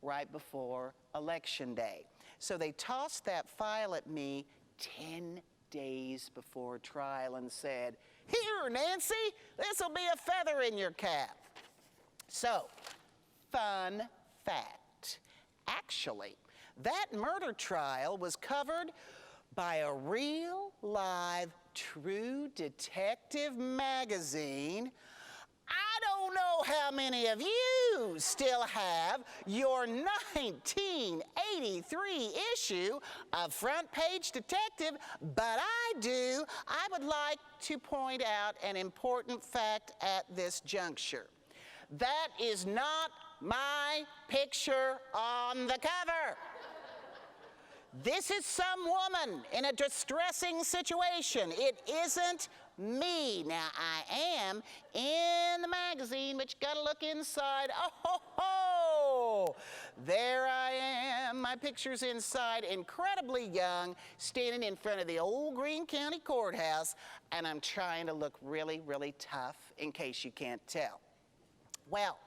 right before Election Day. So they tossed that file at me 10 days before trial and said, "Here, Nancy, this'll be a feather in your cap." So, fun fact. Actually, that murder trial was covered by a real, live, true detective magazine. I don't know how many of you still have your 1983 issue of Front Page Detective, but I do. I would like to point out an important fact at this juncture. That is not my picture on the cover. This is some woman in a distressing situation. It isn't me. Now, I am in the magazine, but you gotta look inside. Oh, ho, ho! There I am. My picture's inside, incredibly young, standing in front of the old Greene County Courthouse, and I'm trying to look really, really tough, in case you can't tell. Well,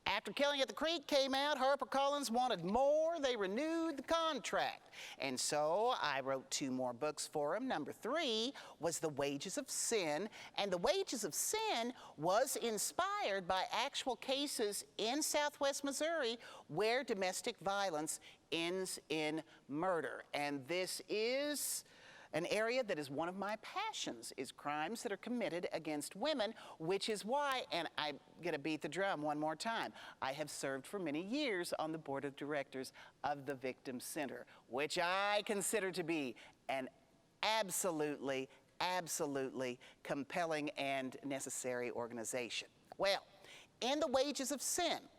after Killing at the Creek came out, HarperCollins wanted more. They renewed the contract. And so I wrote 2 more books for them. Number 3 was The Wages of Sin. And The Wages of Sin was inspired by actual cases in Southwest Missouri where domestic violence ends in murder. And this is an area that is one of my passions, is crimes that are committed against women, which is why, and I'm gonna beat the drum one more time, I have served for many years on the board of directors of the Victim Center, which I consider to be an absolutely, absolutely compelling and necessary organization. Well, in The Wages of Sin,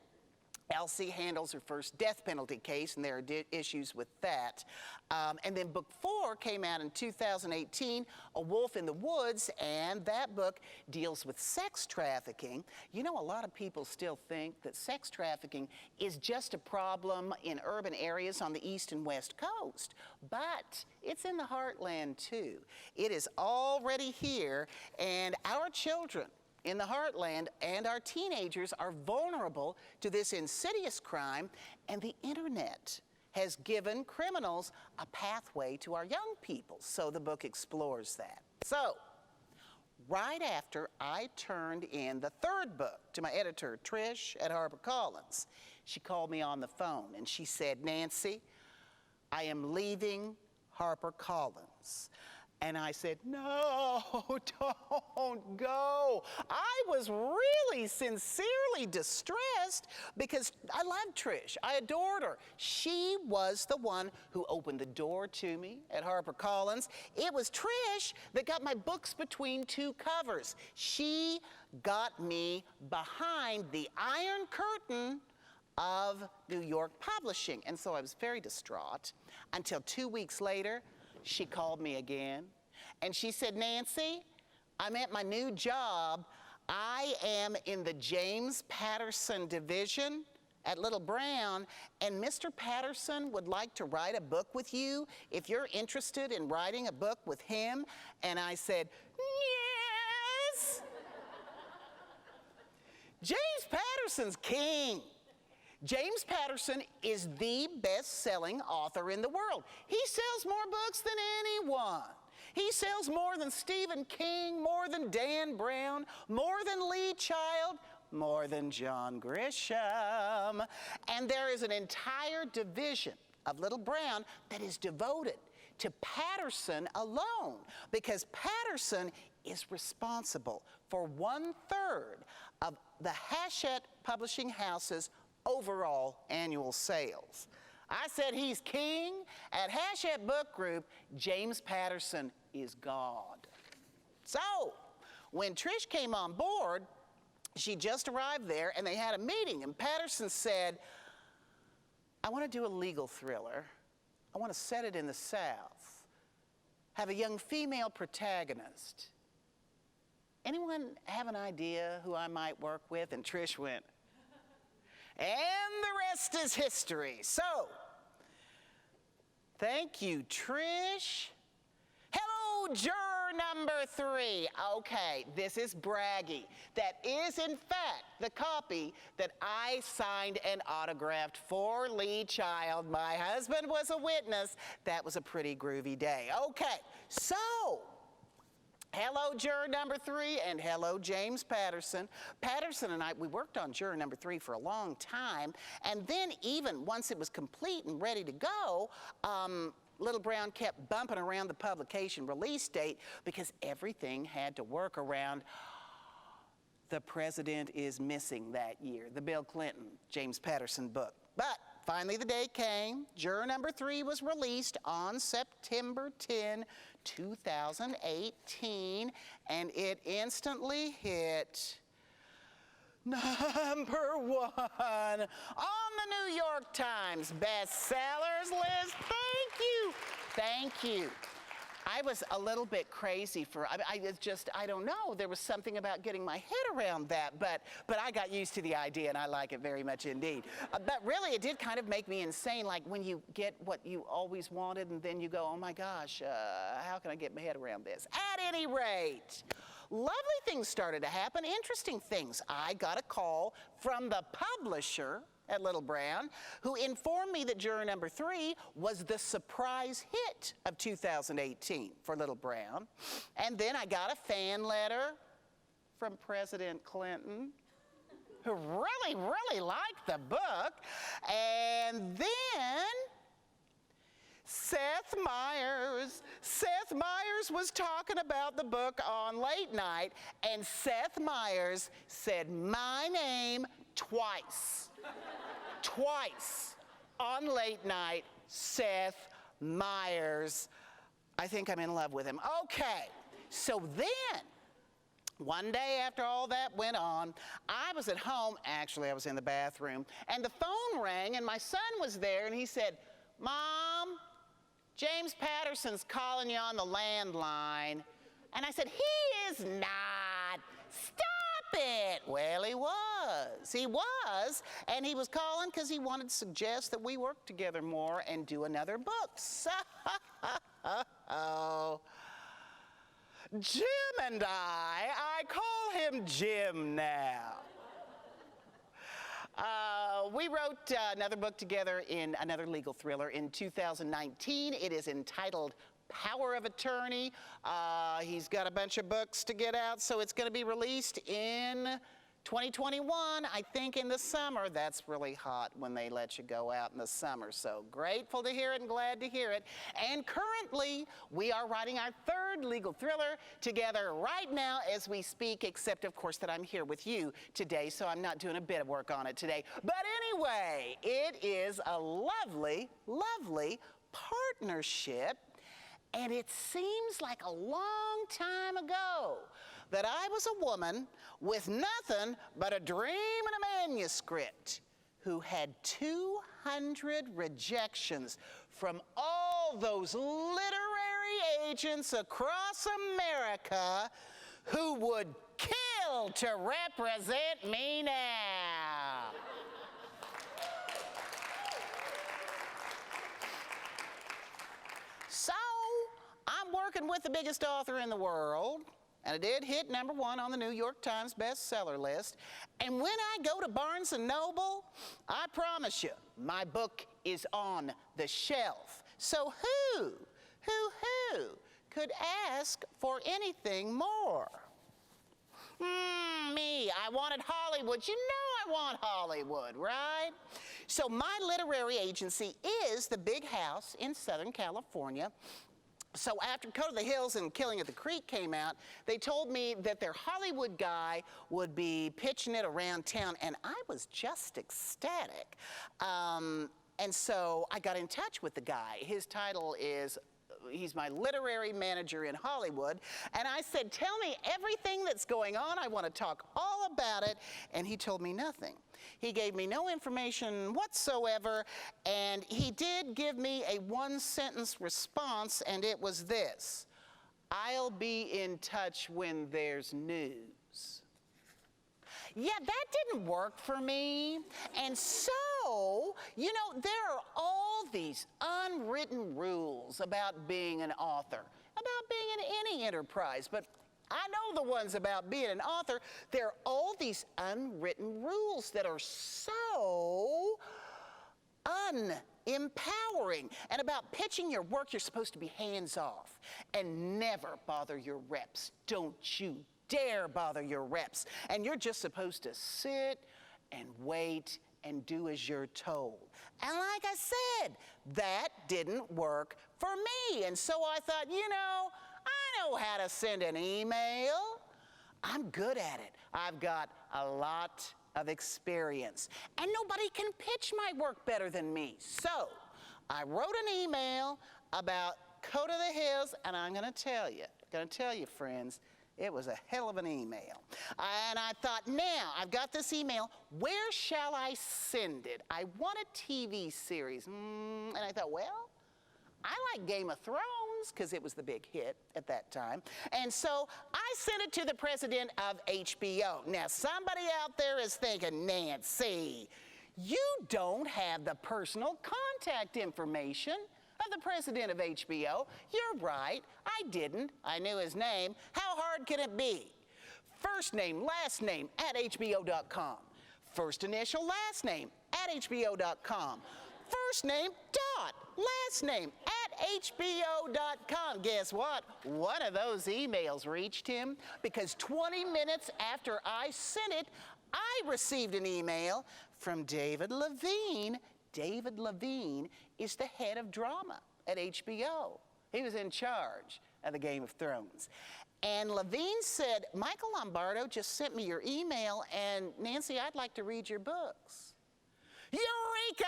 Elsie handles her first death penalty case, and there are issues with that. And then book 4 came out in 2018, A Wolf in the Woods, and that book deals with sex trafficking. You know, a lot of people still think that sex trafficking is just a problem in urban areas on the East and West Coast, but it's in the heartland too. It is already here, and our children in the heartland and our teenagers are vulnerable to this insidious crime, and the internet has given criminals a pathway to our young people. So the book explores that. So, right after I turned in the 3rd book to my editor, Trish at HarperCollins, she called me on the phone and she said, "Nancy, I am leaving HarperCollins." And I said, "No, don't go." I was really sincerely distressed because I loved Trish. I adored her. She was the one who opened the door to me at HarperCollins. It was Trish that got my books between 2 covers. She got me behind the Iron Curtain of New York publishing. And so I was very distraught until 2 weeks later, she called me again, and she said, "Nancy, I'm at my new job. I am in the James Patterson division at Little Brown, and Mr. Patterson would like to write a book with you if you're interested in writing a book with him." And I said, "Yes." James Patterson's king. James Patterson is the best-selling author in the world. He sells more books than anyone. He sells more than Stephen King, more than Dan Brown, more than Lee Child, more than John Grisham. And there is an entire division of Little Brown that is devoted to Patterson alone, because Patterson is responsible for 1/3 of the Hachette Publishing House's overall annual sales. I said he's king. At Hachette Book Group, James Patterson is God. So, when Trish came on board, she just arrived there and they had a meeting, and Patterson said, "I want to do a legal thriller. I want to set it in the South. Have a young female protagonist. Anyone have an idea who I might work with?" And Trish went, and the rest is history. So, thank you, Trish. Hello, Hello, juror number 3. Okay, this is braggy. That is, in fact, the copy that I signed and autographed for Lee Child. My husband was a witness. That was a pretty groovy day. Okay, so hello, juror number 3, and hello, James Patterson. Patterson and I, we worked on juror number 3 for a long time, and then even once it was complete and ready to go, Little Brown kept bumping around the publication release date because everything had to work around the president is missing that year, the Bill Clinton, James Patterson book. But finally the day came. Juror number 3 was released on September 10, 2018, and it instantly hit number 1 on the New York Times bestsellers list. Thank you. Thank you. I was a little bit crazy for, I don't know, there was something about getting my head around that, but I got used to the idea and I like it very much indeed. But really, it did kind of make me insane, like when you get what you always wanted and then you go, oh my gosh, how can I get my head around this? At any rate, lovely things started to happen, interesting things. I got a call from the publisher at Little Brown, who informed me that juror number 3 was the surprise hit of 2018 for Little Brown. And then I got a fan letter from President Clinton, who really, really liked the book. And then Seth Meyers was talking about the book on late night, and Seth Meyers said my name twice. Twice on late night, Seth Meyers. I think I'm in love with him. Okay, so then, one day after all that went on, I was at home, actually I was in the bathroom, and the phone rang and my son was there and he said, Mom, James Patterson's calling you on the landline. And I said, he is not. Stop it. Well, he was. He was. And he was calling because he wanted to suggest that we work together more and do another book. So, Jim and I call him Jim now. We wrote another book together in another legal thriller in 2019. It is entitled Power of Attorney. He's got a bunch of books to get out, so it's going to be released in 2021, I think in the summer. That's really hot when they let you go out in the summer. So grateful to hear it and glad to hear it. And currently, we are writing our 3rd legal thriller together right now as we speak, except of course that I'm here with you today, so I'm not doing a bit of work on it today. But anyway, it is a lovely, lovely partnership. And it seems like a long time ago that I was a woman with nothing but a dream and a manuscript who had 200 rejections from all those literary agents across America who would kill to represent me now. So, I'm working with the biggest author in the world, and it did hit number 1 on the New York Times bestseller list. And when I go to Barnes & Noble, I promise you, my book is on the shelf. So who could ask for anything more? Me, I wanted Hollywood. You know I want Hollywood, right? So my literary agency is the Big House in Southern California. So after Code of the Hills and Killing at the Creek came out, they told me that their Hollywood guy would be pitching it around town, and I was just ecstatic. And so I got in touch with the guy. His title is, he's my literary manager in Hollywood, and I said, tell me everything that's going on. I want to talk all about it, and he told me nothing. He gave me no information whatsoever, and he did give me a 1-sentence response, and it was this: I'll be in touch when there's news. Yeah, that didn't work for me. And so, you know, there are all these unwritten rules about being an author, about being an any enterprise, but I know the ones about being an author. There are all these unwritten rules that are so unempowering. And about pitching your work, you're supposed to be hands-off and never bother your reps. Don't you dare bother your reps. And you're just supposed to sit and wait and do as you're told. And like I said, that didn't work for me. And so I thought, you know, I know how to send an email. I'm good at it. I've got a lot of experience. And nobody can pitch my work better than me. So I wrote an email about Go to the Hills, and I'm going to tell you, friends, it was a hell of an email. And I thought, now, I've got this email. Where shall I send it? I want a TV series. And I thought, well, I like Game of Thrones because it was the big hit at that time. And so I sent it to the president of HBO. Now, somebody out there is thinking, Nancy, you don't have the personal contact information of the president of HBO. You're right, I didn't. I knew his name. How hard can it be? First name, last name at HBO.com. First initial, last name at HBO.com. First name, dot, last name at HBO.com. Guess what? One of those emails reached him because 20 minutes after I sent it, I received an email from David Levine. David Levine is the head of drama at HBO. He was in charge of the Game of Thrones. And Levine said, Michael Lombardo just sent me your email, and Nancy, I'd like to read your books. Eureka!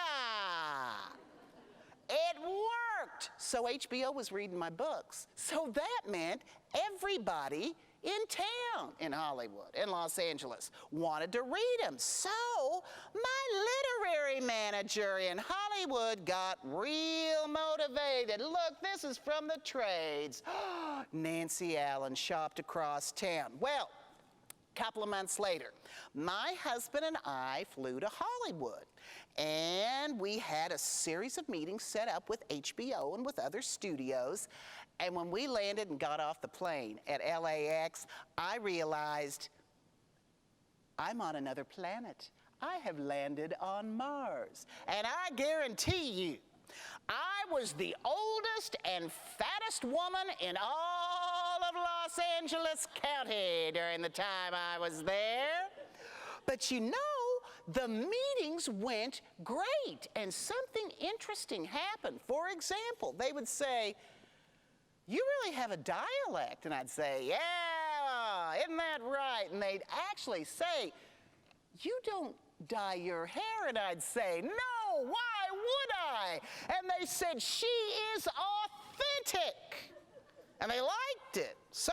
It worked! So HBO was reading my books. So that meant everybody in town, in Hollywood, in Los Angeles, wanted to read them. So my literary manager in Hollywood got real motivated. Look, this is from the trades. Nancy Allen shopped across town. Well, a couple of months later, my husband and I flew to Hollywood, and we had a series of meetings set up with HBO and with other studios. And when we landed and got off the plane at LAX, I realized I'm on another planet. I have landed on Mars. And I guarantee you, I was the oldest and fattest woman in all of Los Angeles County during the time I was there. But you know, the meetings went great, and something interesting happened. For example, they would say, you really have a dialect. And I'd say, yeah, isn't that right? And they'd actually say, you don't dye your hair. And I'd say, no, why would I? And they said, she is authentic. And they liked it. So,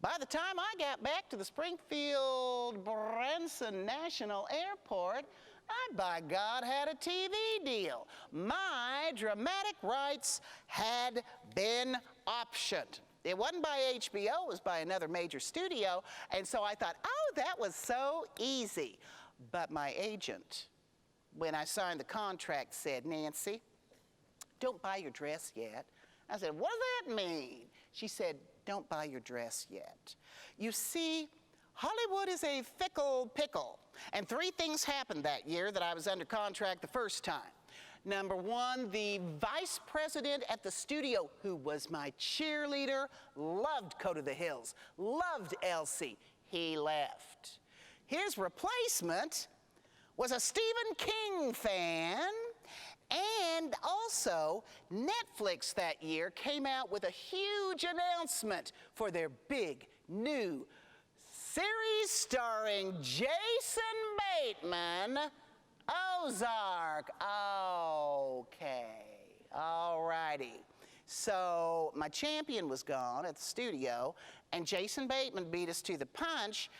by the time I got back to the Springfield Branson National Airport, I, by God, had a TV deal. My dramatic rights had been optioned. It wasn't by HBO, it was by another major studio. And so I thought, oh, that was so easy. But my agent, when I signed the contract, said, Nancy, don't buy your dress yet. I said, what does that mean? She said, don't buy your dress yet. You see, Hollywood is a fickle pickle. And 3 things happened that year that I was under contract the first time. Number 1, the vice president at the studio, who was my cheerleader, loved Go to the Hills, loved Elsie. He left. His replacement was a Stephen King fan. And also, Netflix that year came out with a huge announcement for their big new series starring Jason Bateman, Ozark. Okay, all righty. So my champion was gone at the studio, and Jason Bateman beat us to the punch,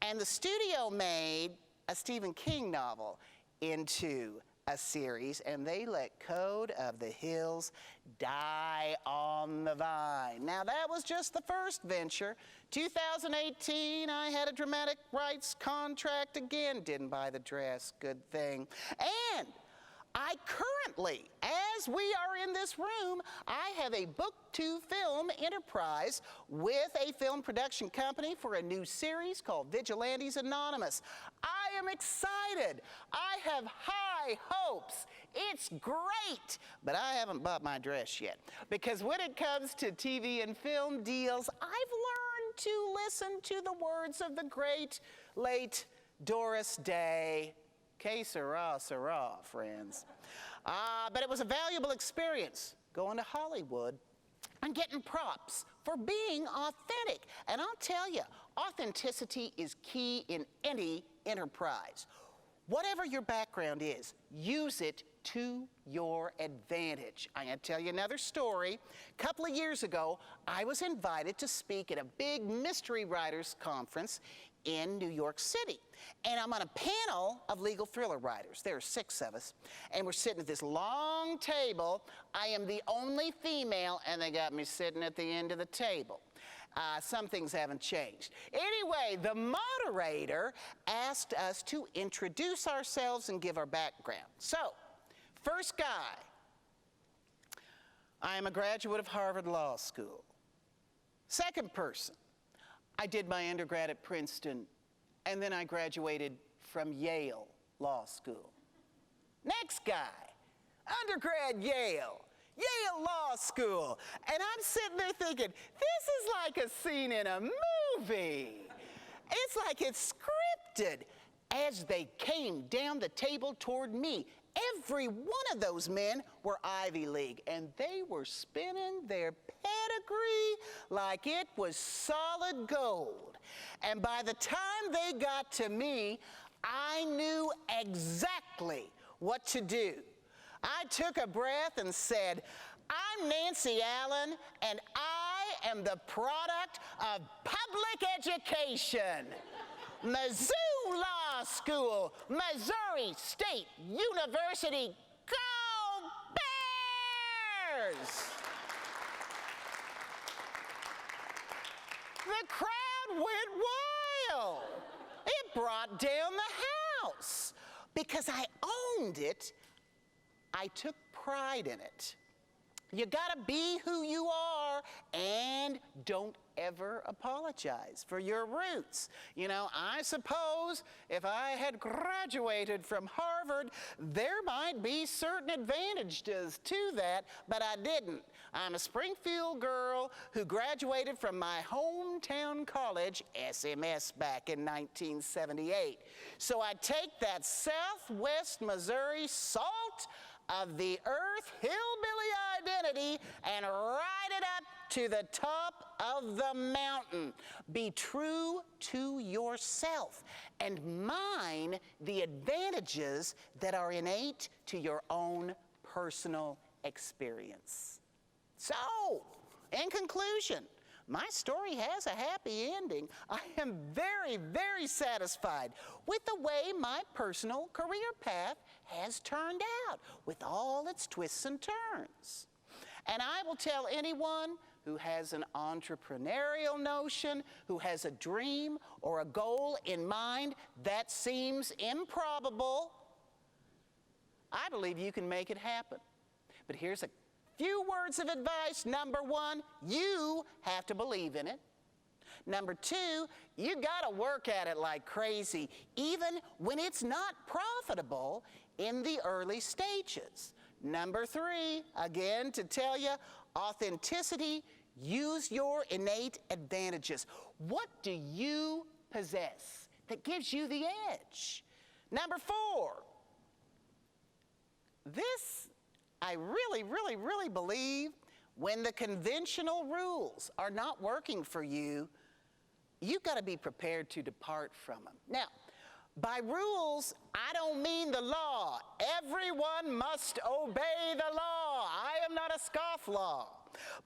and the studio made a Stephen King novel into a series, and they let Code of the Hills die on the vine. Now, that was just the first venture. 2018, I had a dramatic rights contract again. Didn't buy the dress, good thing. And I currently, as we are in this room, I have a book-to-film enterprise with a film production company for a new series called Vigilantes Anonymous. I am excited. I have high hopes. It's great, but I haven't bought my dress yet. Because when it comes to TV and film deals, I've learned to listen to the words of the great late Doris Day. Que sera, sera, friends. But it was a valuable experience going to Hollywood and getting props for being authentic. And I'll tell you, authenticity is key in any enterprise. Whatever your background is, use it to your advantage. I'm going to tell you another story. A couple of years ago, I was invited to speak at a big mystery writers conference in New York City. And I'm on a panel of legal thriller writers. There are 6 of us. And we're sitting at this long table. I am the only female, and they got me sitting at the end of the table. Some things haven't changed. Anyway, the moderator asked us to introduce ourselves and give our background. So, first guy, I am a graduate of Harvard Law School. Second person, I did my undergrad at Princeton, and then I graduated from Yale Law School. Next guy, undergrad Yale Law School. And I'm sitting there thinking, this is like a scene in a movie. It's like it's scripted. As they came down the table toward me, every one of those men were Ivy League, and they were spinning their pedigree like it was solid gold. And by the time they got to me, I knew exactly what to do. I took a breath and said, I'm Nancy Allen, and I am the product of public education. Mizzou Law School, Missouri State University, go Bears! The crowd went wild. It brought down the house because I owned it. I took pride in it. You gotta be who you are and don't ever apologize for your roots. You know, I suppose if I had graduated from Harvard, there might be certain advantages to that, but I didn't. I'm a Springfield girl who graduated from my hometown college, SMS, back in 1978. So I take that Southwest Missouri salt of the earth hillbilly identity and ride it up to the top of the mountain. Be true to yourself and mine the advantages that are innate to your own personal experience. So, in conclusion, my story has a happy ending. I am very, very satisfied with the way my personal career path has turned out, with all its twists and turns. And I will tell anyone who has an entrepreneurial notion, who has a dream or a goal in mind that seems improbable, I believe you can make it happen. But here's a few words of advice. Number 1, you have to believe in it. Number 2, you gotta work at it like crazy, even when it's not profitable in the early stages. Number 3, again, to tell you, authenticity, use your innate advantages. What do you possess that gives you the edge? Number 4, this I really, really, really believe, when the conventional rules are not working for you, you've got to be prepared to depart from them. Now, by rules, I don't mean the law. Everyone must obey the law. I am not a scofflaw.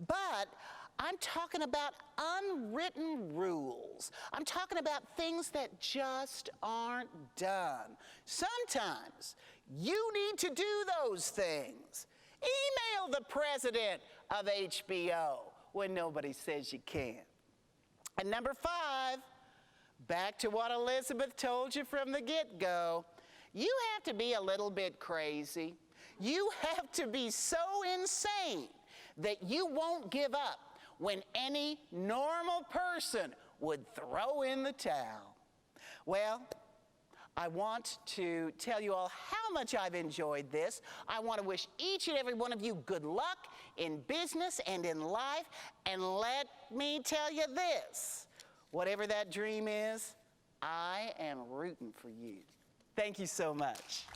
But I'm talking about unwritten rules. I'm talking about things that just aren't done. Sometimes you need to do those things. Email the president of HBO when nobody says you can't. And number 5, back to what Elizabeth told you from the get-go, you have to be a little bit crazy. You have to be so insane that you won't give up when any normal person would throw in the towel. Well, I want to tell you all how much I've enjoyed this. I want to wish each and every one of you good luck in business and in life. And let me tell you this, whatever that dream is, I am rooting for you. Thank you so much.